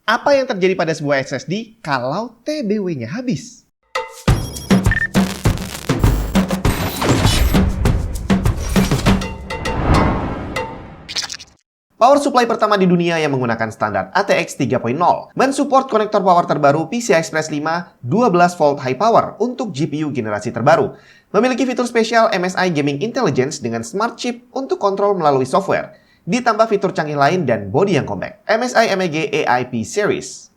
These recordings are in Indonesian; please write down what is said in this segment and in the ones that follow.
Apa yang terjadi pada sebuah SSD kalau TBW-nya habis? Power supply pertama di dunia yang menggunakan standar ATX 3.0 mensupport konektor power terbaru PCI Express 5 12 volt high power untuk GPU generasi terbaru. Memiliki fitur spesial MSI Gaming Intelligence dengan smart chip untuk kontrol melalui software. Ditambah fitur canggih lain dan bodi yang compact. MSI MEG AIP Series.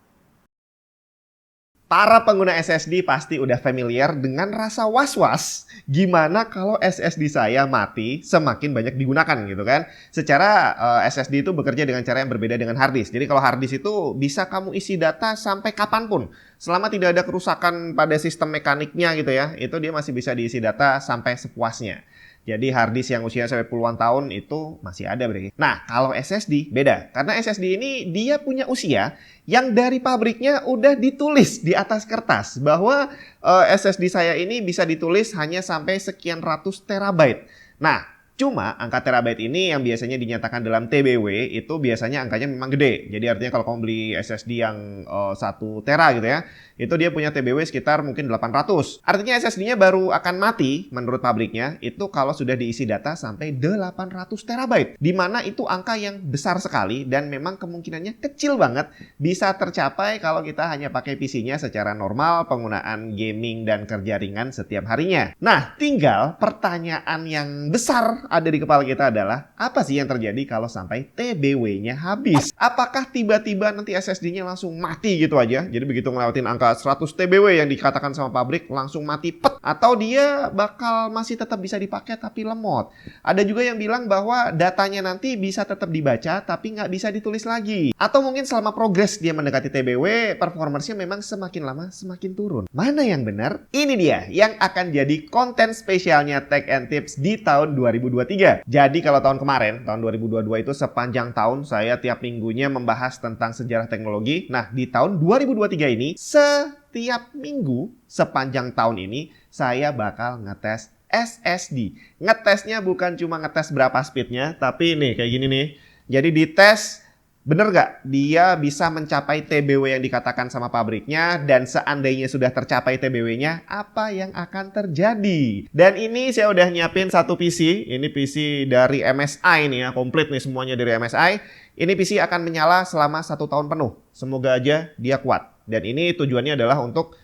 Para pengguna SSD pasti udah familiar dengan rasa was-was gimana kalau SSD saya mati semakin banyak digunakan gitu kan. Secara SSD itu bekerja dengan cara yang berbeda dengan hard disk. Jadi kalau hard disk itu bisa kamu isi data sampai kapanpun. Selama tidak ada kerusakan pada sistem mekaniknya gitu ya, itu dia masih bisa diisi data sampai sepuasnya. Jadi hard disk yang usianya sampai puluhan tahun itu masih ada berarti. Nah, kalau SSD beda. Karena SSD ini dia punya usia yang dari pabriknya udah ditulis di atas kertas. Bahwa SSD saya ini bisa ditulis hanya sampai sekian ratus terabyte. Nah, cuma angka terabyte ini yang biasanya dinyatakan dalam TBW itu biasanya angkanya memang gede. Jadi artinya kalau kamu beli SSD yang 1 tera gitu ya, itu dia punya TBW sekitar mungkin 800. Artinya SSD-nya baru akan mati menurut pabriknya itu kalau sudah diisi data sampai 800 terabyte. Di mana itu angka yang besar sekali dan memang kemungkinannya kecil banget bisa tercapai kalau kita hanya pakai PC-nya secara normal, penggunaan gaming dan kerja ringan setiap harinya. Nah, tinggal pertanyaan yang besar ada di kepala kita adalah apa sih yang terjadi kalau sampai TBW-nya habis? Apakah tiba-tiba nanti SSD-nya langsung mati gitu aja? Jadi begitu ngelewatin angka 100 TBW yang dikatakan sama pabrik langsung mati pet, atau dia bakal masih tetap bisa dipakai tapi lemot. Ada juga yang bilang bahwa datanya nanti bisa tetap dibaca tapi nggak bisa ditulis lagi. Atau mungkin selama progres dia mendekati TBW, performance-nya memang semakin lama semakin turun. Mana yang benar? Ini dia yang akan jadi konten spesialnya Tech and Tips di tahun 2023. Jadi kalau tahun kemarin, tahun 2022 itu sepanjang tahun saya tiap minggunya membahas tentang sejarah teknologi. Nah, di tahun 2023 ini setiap minggu sepanjang tahun ini saya bakal ngetes SSD. Ngetesnya bukan cuma ngetes berapa speednya, tapi nih kayak gini nih. Jadi dites bener nggak dia bisa mencapai TBW yang dikatakan sama pabriknya, dan seandainya sudah tercapai TBW-nya, apa yang akan terjadi? Dan ini saya udah nyiapin satu PC, ini PC dari MSI nih ya, komplit nih semuanya dari MSI. Ini PC akan menyala selama 1 tahun penuh. Semoga aja dia kuat. Dan ini tujuannya adalah untuk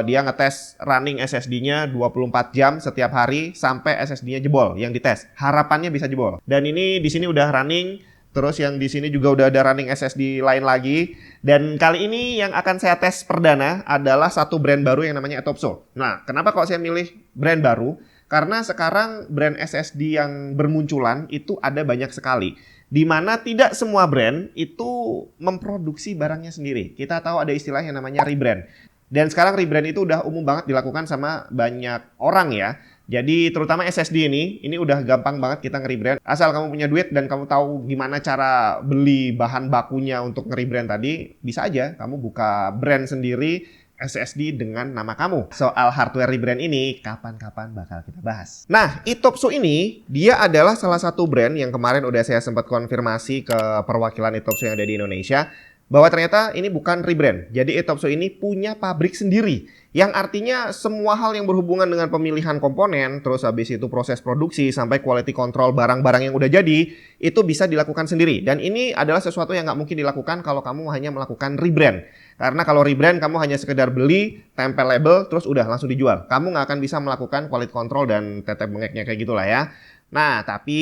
dia ngetes running SSD-nya 24 jam setiap hari sampai SSD-nya jebol yang dites. Harapannya bisa jebol. Dan ini di sini udah running. Terus yang di sini juga udah ada running SSD lain lagi. Dan kali ini yang akan saya tes perdana adalah satu brand baru yang namanya Etopso. Nah, kenapa kok saya milih brand baru? Karena sekarang brand SSD yang bermunculan itu ada banyak sekali. Di mana tidak semua brand itu memproduksi barangnya sendiri. Kita tahu ada istilah yang namanya rebrand. Dan sekarang rebrand itu udah umum banget dilakukan sama banyak orang ya. Jadi terutama SSD ini udah gampang banget kita nge-rebrand. Asal kamu punya duit dan kamu tahu gimana cara beli bahan bakunya untuk nge-rebrand tadi, bisa aja kamu buka brand sendiri SSD dengan nama kamu. Soal hardware rebrand ini kapan-kapan bakal kita bahas. Nah, Etopso ini dia adalah salah satu brand yang kemarin udah saya sempat konfirmasi ke perwakilan Etopso yang ada di Indonesia bahwa ternyata ini bukan rebrand. Jadi Etopso ini punya pabrik sendiri, yang artinya semua hal yang berhubungan dengan pemilihan komponen, terus habis itu proses produksi sampai quality control barang-barang yang udah jadi, itu bisa dilakukan sendiri. Dan ini adalah sesuatu yang nggak mungkin dilakukan kalau kamu hanya melakukan rebrand. Karena kalau rebrand kamu hanya sekedar beli, tempel label, terus udah langsung dijual. Kamu nggak akan bisa melakukan quality control dan tetep bengeknya kayak gitulah ya. Nah, tapi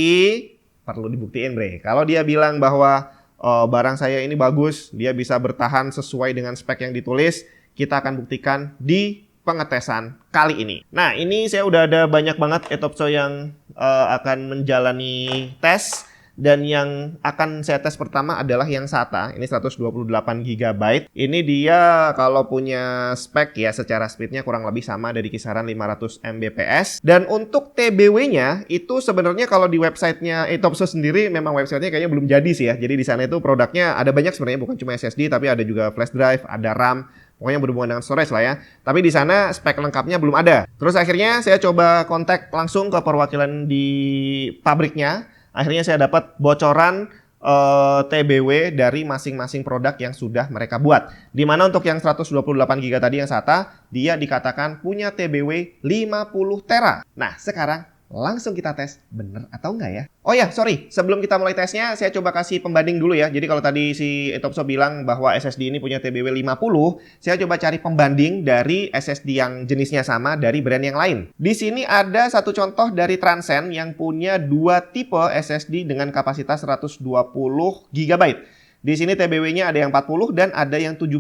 perlu dibuktiin bre. Kalau dia bilang bahwa barang saya ini bagus, dia bisa bertahan sesuai dengan spek yang ditulis, kita akan buktikan di pengetesan kali ini. Nah, ini saya udah ada banyak banget Etopso yang akan menjalani tes. Dan yang akan saya tes pertama adalah yang SATA. Ini 128 GB. Ini dia kalau punya spek ya secara speednya kurang lebih sama dari kisaran 500 Mbps. Dan untuk TBW-nya itu sebenarnya kalau di websitenya Etopso sendiri memang websitenya kayaknya belum jadi sih ya. Jadi di sana itu produknya ada banyak sebenarnya, bukan cuma SSD tapi ada juga flash drive, ada RAM. Pokoknya berhubungan dengan storage lah ya. Tapi di sana spek lengkapnya belum ada. Terus akhirnya saya coba kontak langsung ke perwakilan di pabriknya. Akhirnya saya dapat bocoran TBW dari masing-masing produk yang sudah mereka buat. Dimana untuk yang 128 GB tadi yang SATA, dia dikatakan punya TBW 50 tera. Nah, sekarang langsung kita tes bener atau enggak ya. Oh ya, sorry. Sebelum kita mulai tesnya, saya coba kasih pembanding dulu ya. Jadi kalau tadi si Etopso bilang bahwa SSD ini punya TBW 50, saya coba cari pembanding dari SSD yang jenisnya sama dari brand yang lain. Di sini ada satu contoh dari Transcend yang punya dua tipe SSD dengan kapasitas 120 GB. Di sini TBW-nya ada yang 40 dan ada yang 70.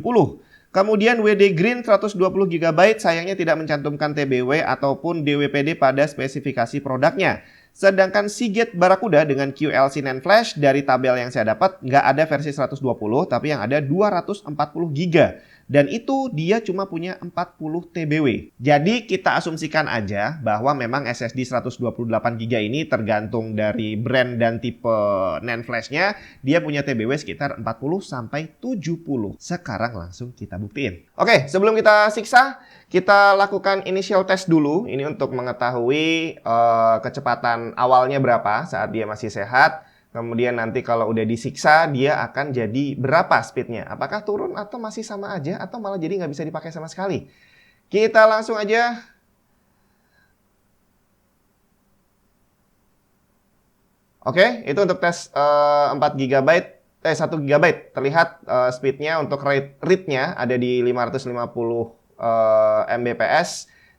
Kemudian WD Green 120 GB sayangnya tidak mencantumkan TBW ataupun DWPD pada spesifikasi produknya. Sedangkan Seagate Barracuda dengan QLC NAND Flash dari tabel yang saya dapat nggak ada versi 120 tapi yang ada 240 GB. Dan itu dia cuma punya 40 TBW. Jadi kita asumsikan aja bahwa memang SSD 128 GB ini tergantung dari brand dan tipe NAND Flash-nya, dia punya TBW sekitar 40 sampai 70. Sekarang langsung kita buktiin. Oke, sebelum kita siksa, kita lakukan initial test dulu. Ini untuk mengetahui kecepatan awalnya berapa saat dia masih sehat. Kemudian nanti kalau udah disiksa, dia akan jadi berapa speednya? Apakah turun atau masih sama aja? Atau malah jadi nggak bisa dipakai sama sekali? Kita langsung aja. Oke, itu untuk tes 4 GB, 1 GB. Terlihat speednya untuk read-nya ada di 550 Mbps.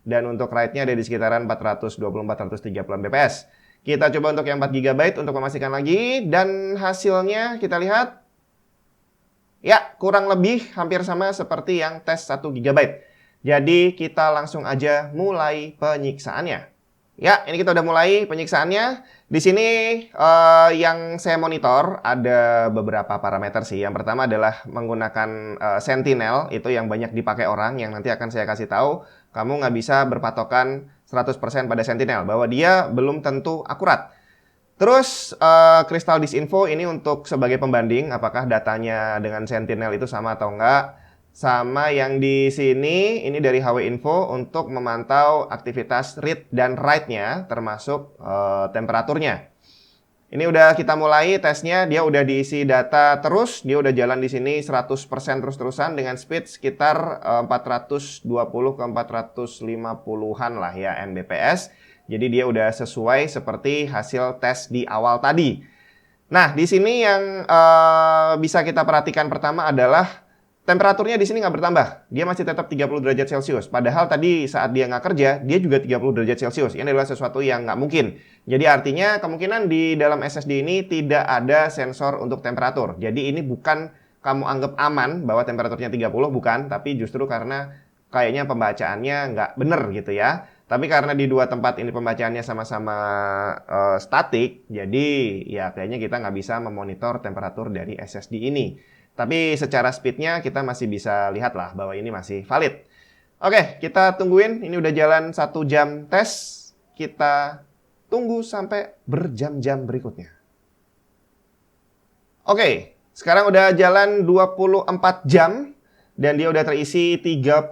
Dan untuk write-nya ada di sekitaran 420-430 Mbps. Kita coba untuk yang 4 GB untuk memastikan lagi. Dan hasilnya kita lihat. Ya, kurang lebih hampir sama seperti yang tes 1 GB. Jadi kita langsung aja mulai penyiksaannya. Ya, ini kita udah mulai penyiksaannya. Di sini yang saya monitor ada beberapa parameter sih. Yang pertama adalah menggunakan Sentinel. Itu yang banyak dipakai orang. Yang nanti akan saya kasih tahu. Kamu nggak bisa berpatokan 100% pada Sentinel, bahwa dia belum tentu akurat. Terus Crystal Disk Info ini untuk sebagai pembanding apakah datanya dengan Sentinel itu sama atau enggak. Sama yang di sini ini dari HW Info untuk memantau aktivitas read dan write-nya termasuk temperaturnya. Ini udah kita mulai tesnya, dia udah diisi data terus, dia udah jalan di sini 100% terus-terusan dengan speed sekitar 420 ke 450-an lah ya Mbps. Jadi dia udah sesuai seperti hasil tes di awal tadi. Nah, di sini yang bisa kita perhatikan pertama adalah temperaturnya di sini nggak bertambah. Dia masih tetap 30 derajat Celcius. Padahal tadi saat dia nggak kerja, dia juga 30 derajat Celcius. Ini adalah sesuatu yang nggak mungkin. Jadi artinya kemungkinan di dalam SSD ini tidak ada sensor untuk temperatur. Jadi ini bukan kamu anggap aman bahwa temperaturnya 30, bukan. Tapi justru karena kayaknya pembacaannya nggak bener gitu ya. Tapi karena di dua tempat ini pembacaannya sama-sama statik, jadi ya kayaknya kita nggak bisa memonitor temperatur dari SSD ini. Tapi secara speednya kita masih bisa lihat lah bahwa ini masih valid. Oke, kita tungguin. Ini udah jalan 1 jam tes. Kita tunggu sampai berjam-jam berikutnya. Oke, sekarang udah jalan 24 jam. Dan dia udah terisi 35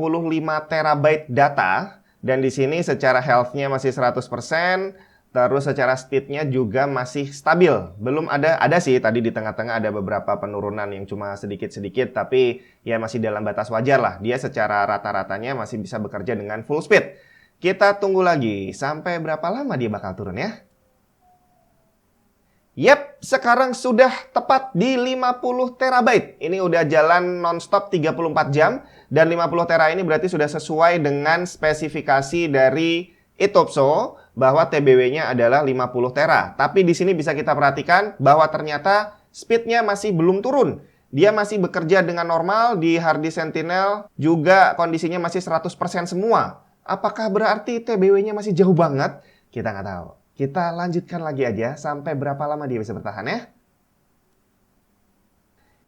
terabyte data. Dan di sini secara health-nya masih 100%. Terus secara speed-nya juga masih stabil. Belum ada sih tadi di tengah-tengah ada beberapa penurunan yang cuma sedikit-sedikit. Tapi ya masih dalam batas wajar lah. Dia secara rata-ratanya masih bisa bekerja dengan full speed. Kita tunggu lagi. Sampai berapa lama dia bakal turun ya? Yep, sekarang sudah tepat di 50 terabyte. Ini udah jalan non-stop 34 jam. Dan 50 tera ini berarti sudah sesuai dengan spesifikasi dari Etopso bahwa TBW-nya adalah 50 tera. Tapi di sini bisa kita perhatikan bahwa ternyata speed-nya masih belum turun. Dia masih bekerja dengan normal di hard disk Sentinel, juga kondisinya masih 100% semua. Apakah berarti TBW-nya masih jauh banget? Kita nggak tahu. Kita lanjutkan lagi aja sampai berapa lama dia bisa bertahan ya.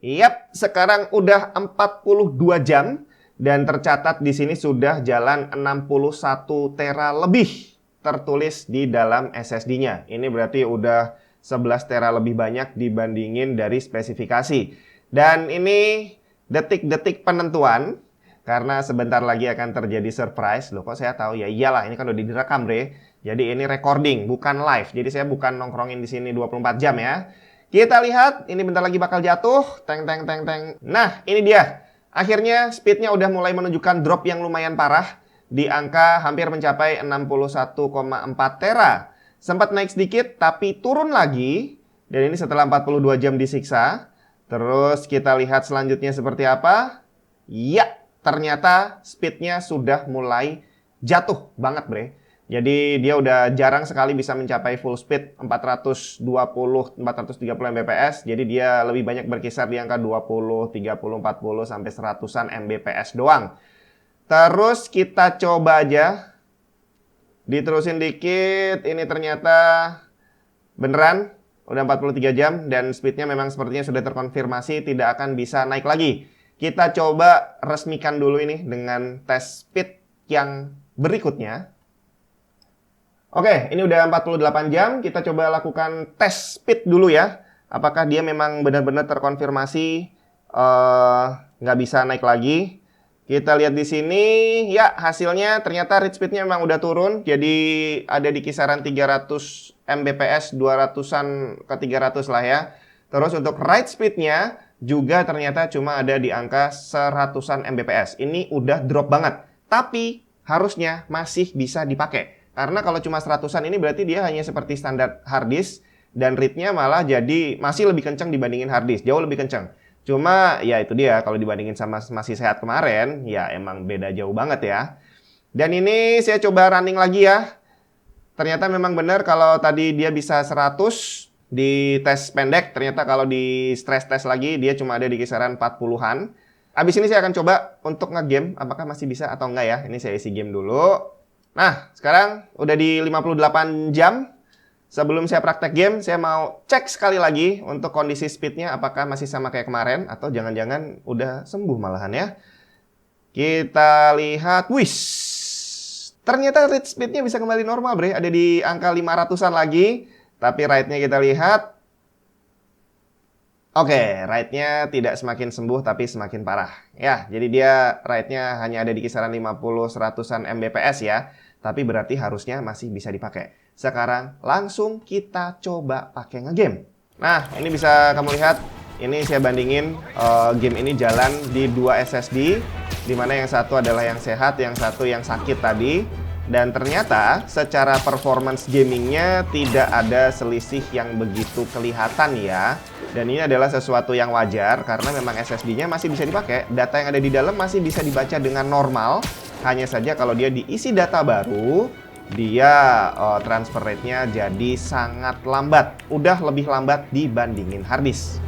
Yap, sekarang udah 42 jam. Dan tercatat di sini sudah jalan 61 tera lebih tertulis di dalam SSD-nya. Ini berarti udah 11 tera lebih banyak dibandingin dari spesifikasi. Dan ini detik-detik penentuan. Karena sebentar lagi akan terjadi surprise. Loh kok saya tahu? Ya iyalah, ini kan udah direkam, Bre. Jadi ini recording, bukan live. Jadi saya bukan nongkrongin di sini 24 jam ya. Kita lihat, ini bentar lagi bakal jatuh. Teng, teng, teng, teng. Nah, ini dia. Akhirnya speednya udah mulai menunjukkan drop yang lumayan parah. Di angka hampir mencapai 61,4 tera. Sempat naik sedikit, tapi turun lagi. Dan ini setelah 42 jam disiksa. Terus kita lihat selanjutnya seperti apa. Ya, ternyata speednya sudah mulai jatuh banget, bre. Jadi dia udah jarang sekali bisa mencapai full speed 420-430 Mbps. Jadi dia lebih banyak berkisar di angka 20, 30, 40 sampai 100-an Mbps doang. Terus kita coba aja. Diterusin dikit, ini ternyata beneran udah 43 jam dan speednya memang sepertinya sudah terkonfirmasi tidak akan bisa naik lagi. Kita coba resmikan dulu ini dengan tes speed yang berikutnya. Oke, ini udah 48 jam. Kita coba lakukan tes speed dulu ya. Apakah dia memang benar-benar terkonfirmasi nggak bisa naik lagi. Kita lihat di sini, ya hasilnya ternyata read speednya memang udah turun. Jadi ada di kisaran 300 Mbps, 200-an ke 300 lah ya. Terus untuk write speednya juga ternyata cuma ada di angka 100-an Mbps. Ini udah drop banget. Tapi harusnya masih bisa dipakai. Karena kalau cuma 100-an ini berarti dia hanya seperti standar hard disk. Dan read-nya malah jadi masih lebih kencang dibandingin hard disk. Jauh lebih kencang. Cuma ya itu dia, kalau dibandingin sama masih sehat kemarin, ya emang beda jauh banget ya. Dan ini saya coba running lagi ya. Ternyata memang benar kalau tadi dia bisa 100 di tes pendek. Ternyata kalau di stress test lagi dia cuma ada di kisaran 40-an. Abis ini saya akan coba untuk nge-game, apakah masih bisa atau enggak ya. Ini saya isi game dulu. Nah, sekarang udah di 58 jam. Sebelum saya praktek game, saya mau cek sekali lagi untuk kondisi speednya apakah masih sama kayak kemarin atau jangan-jangan udah sembuh malahan ya. Kita lihat, wis. Ternyata read speednya bisa kembali normal, bre. Ada di angka 500-an lagi. Tapi write-nya kita lihat. Oke, write-nya tidak semakin sembuh tapi semakin parah. Ya, jadi dia write-nya hanya ada di kisaran 50-100-an Mbps ya. Tapi berarti harusnya masih bisa dipakai. Sekarang langsung kita coba pakai ngegame. Nah, ini bisa kamu lihat. Ini saya bandingin game ini jalan di 2 SSD. Dimana yang satu adalah yang sehat, yang satu yang sakit tadi. Dan ternyata secara performance gamingnya tidak ada selisih yang begitu kelihatan ya. Dan ini adalah sesuatu yang wajar karena memang SSD-nya masih bisa dipakai. Data yang ada di dalam masih bisa dibaca dengan normal. Hanya saja kalau dia diisi data baru, dia transfer rate-nya jadi sangat lambat. Udah lebih lambat dibandingin hard disk.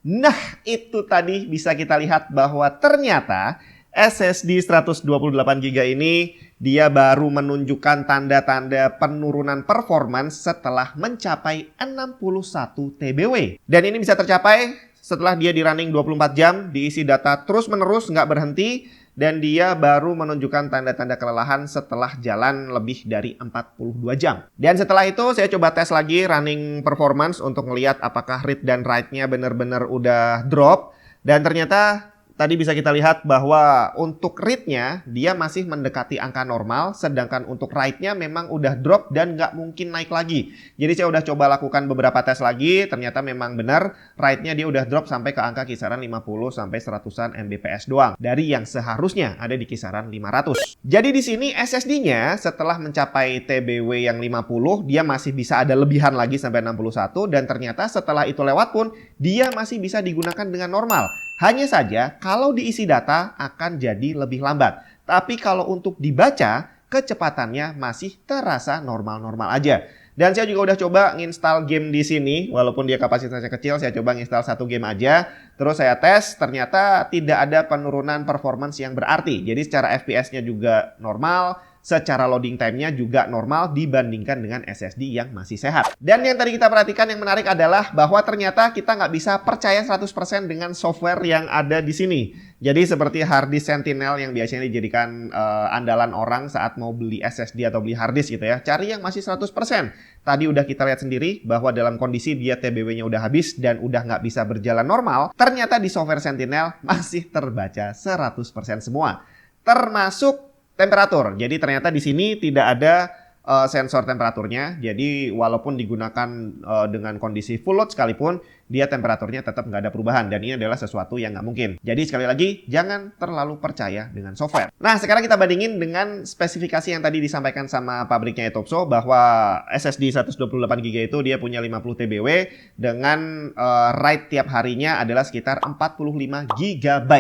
Nah, itu tadi bisa kita lihat bahwa ternyata SSD 128GB ini dia baru menunjukkan tanda-tanda penurunan performance setelah mencapai 61 TBW. Dan ini bisa tercapai setelah dia di running 24 jam, diisi data terus-menerus nggak berhenti, dan dia baru menunjukkan tanda-tanda kelelahan setelah jalan lebih dari 42 jam. Dan setelah itu saya coba tes lagi running performance untuk melihat apakah read dan write-nya benar-benar udah drop. Dan ternyata tadi bisa kita lihat bahwa untuk read-nya dia masih mendekati angka normal, sedangkan untuk write-nya memang udah drop dan nggak mungkin naik lagi. Jadi saya udah coba lakukan beberapa tes lagi, ternyata memang benar write-nya dia udah drop sampai ke angka kisaran 50-100-an Mbps doang. Dari yang seharusnya ada di kisaran 500. Jadi di sini SSD-nya setelah mencapai TBW yang 50, dia masih bisa ada lebihan lagi sampai 61, dan ternyata setelah itu lewat pun dia masih bisa digunakan dengan normal. Hanya saja kalau diisi data akan jadi lebih lambat. Tapi kalau untuk dibaca, kecepatannya masih terasa normal-normal aja. Dan saya juga udah coba nginstal game di sini. Walaupun dia kapasitasnya kecil, saya coba nginstal satu game aja. Terus saya tes, ternyata tidak ada penurunan performance yang berarti. Jadi secara FPS-nya juga normal. Secara loading time-nya juga normal dibandingkan dengan SSD yang masih sehat. Dan yang tadi kita perhatikan yang menarik adalah bahwa ternyata kita nggak bisa percaya 100% dengan software yang ada di sini. Jadi seperti hard disk Sentinel yang biasanya dijadikan andalan orang saat mau beli SSD atau beli hard disk gitu ya. Cari yang masih 100%. Tadi udah kita lihat sendiri bahwa dalam kondisi dia TBW-nya udah habis dan udah nggak bisa berjalan normal, ternyata di software Sentinel masih terbaca 100% semua. Termasuk temperatur. Jadi ternyata di sini tidak ada sensor temperaturnya. Jadi walaupun digunakan dengan kondisi full load sekalipun, dia temperaturnya tetap nggak ada perubahan. Dan ini adalah sesuatu yang nggak mungkin. Jadi sekali lagi, jangan terlalu percaya dengan software. Nah, sekarang kita bandingin dengan spesifikasi yang tadi disampaikan sama pabriknya Etopso, bahwa SSD 128GB itu dia punya 50 TBW dengan write tiap harinya adalah sekitar 45GB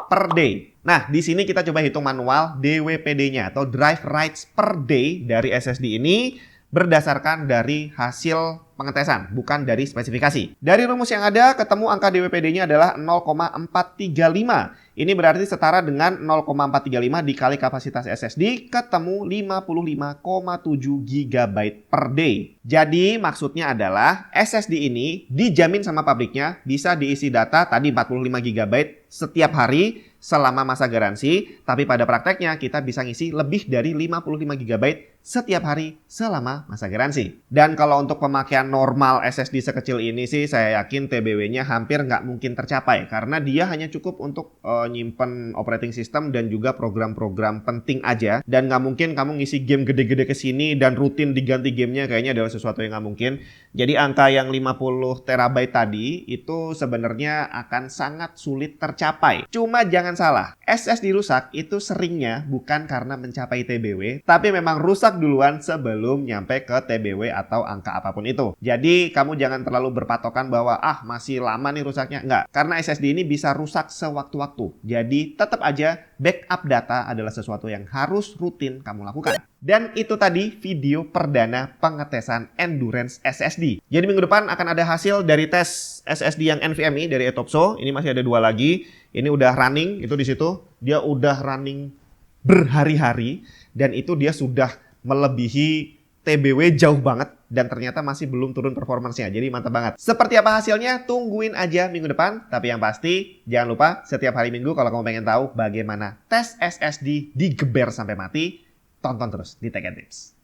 per day. Nah, di sini kita coba hitung manual DWPD-nya atau drive writes per day dari SSD ini berdasarkan dari hasil pengetesan, bukan dari spesifikasi. Dari rumus yang ada, ketemu angka DWPD-nya adalah 0,435. Ini berarti setara dengan 0,435 dikali kapasitas SSD, ketemu 55,7 GB per day. Jadi maksudnya adalah SSD ini dijamin sama pabriknya bisa diisi data tadi 45 GB setiap hari selama masa garansi, tapi pada prakteknya kita bisa ngisi lebih dari 55 GB setiap hari selama masa garansi. Dan kalau untuk pemakaian normal SSD sekecil ini sih saya yakin TBW-nya hampir nggak mungkin tercapai karena dia hanya cukup untuk nyimpen operating system dan juga program-program penting aja, dan nggak mungkin kamu ngisi game gede-gede ke sini dan rutin diganti gamenya, kayaknya adalah sesuatu yang nggak mungkin. Jadi angka yang 50 terabyte tadi itu sebenarnya akan sangat sulit tercapai. Cuma jangan salah, SSD rusak itu seringnya bukan karena mencapai TBW, tapi memang rusak duluan sebelum nyampe ke TBW atau angka apapun itu. Jadi kamu jangan terlalu berpatokan bahwa masih lama nih rusaknya. Enggak, karena SSD ini bisa rusak sewaktu-waktu. Jadi tetap aja backup data adalah sesuatu yang harus rutin kamu lakukan. Dan itu tadi video perdana pengetesan endurance SSD. Jadi minggu depan akan ada hasil dari tes SSD yang NVMe dari Etopso. Ini masih ada 2 lagi. Ini udah running, itu di situ. Dia udah running berhari-hari dan itu dia sudah melebihi TBW jauh banget dan ternyata masih belum turun performancenya. Jadi mantap banget. Seperti apa hasilnya? Tungguin aja minggu depan. Tapi yang pasti jangan lupa setiap hari Minggu kalau kamu pengen tahu bagaimana tes SSD digeber sampai mati, tonton terus di Tech and Tips.